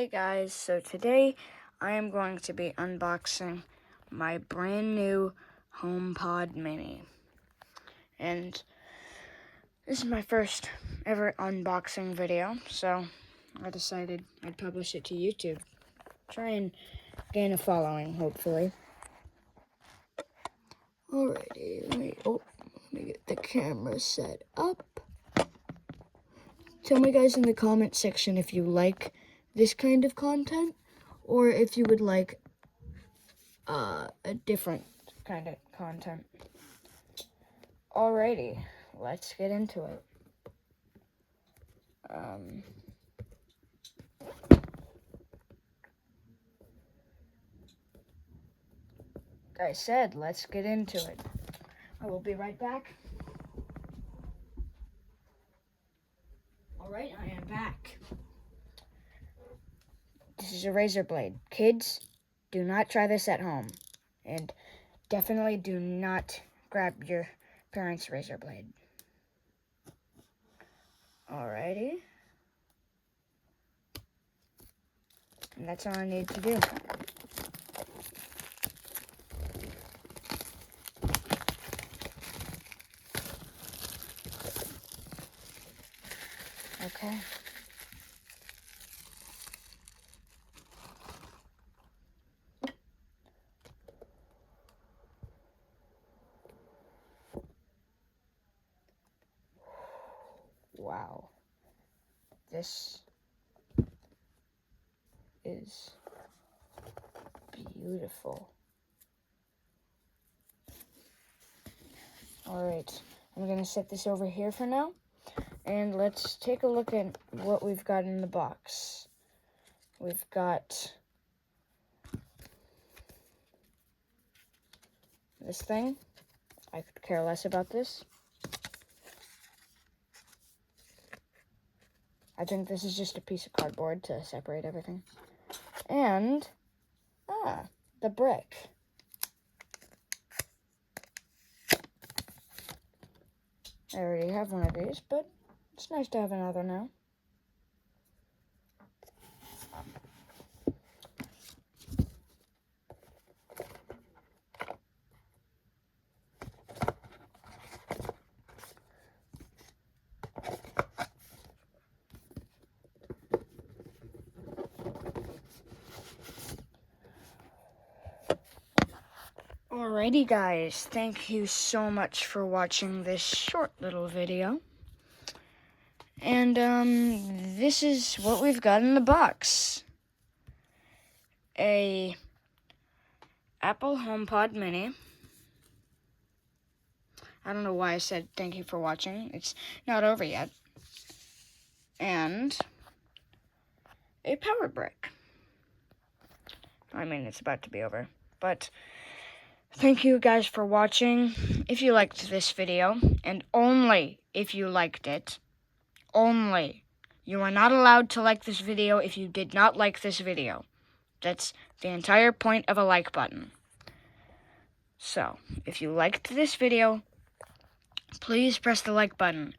Hey guys, so today I am going to be unboxing my brand new HomePod mini. And this is my first ever unboxing video, so I decided I'd publish it to YouTube. Try and gain a following, hopefully. Alrighty, let me get the camera set up. Tell me guys in the comment section if you like this kind of content, or if you would like a different kind of content. Alrighty, let's get into it. Like I said, let's get into it. I will be right back. Alright, I am back. This is a razor blade. Kids, do not try this at home. And definitely do not grab your parents' razor blade. Alrighty. And that's all I need to do. Okay. Wow. This is beautiful. Alright, I'm going to set this over here for now. And let's take a look at what we've got in the box. We've got this thing. I could care less about this. I think this is just a piece of cardboard to separate everything. And, the brick. I already have one of these, but it's nice to have another now. Alrighty guys, thank you so much for watching this short little video. And this is what we've got in the box. A Apple HomePod mini. I don't know why I said thank you for watching. It's not over yet. And a power brick. I mean, it's about to be over. But thank you guys for watching. If you liked this video, and only if you liked it, only. You are not allowed to like this video if you did not like this video. That's the entire point of a like button. So, if you liked this video, please press the like button.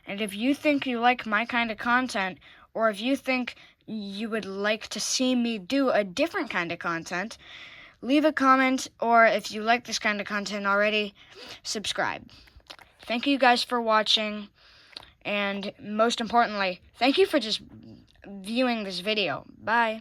And if you think you like my kind of content, or if you think you would like to see me do a different kind of content, leave a comment, or if you like this kind of content already, subscribe. Thank you guys for watching, and most importantly, thank you for just viewing this video. Bye.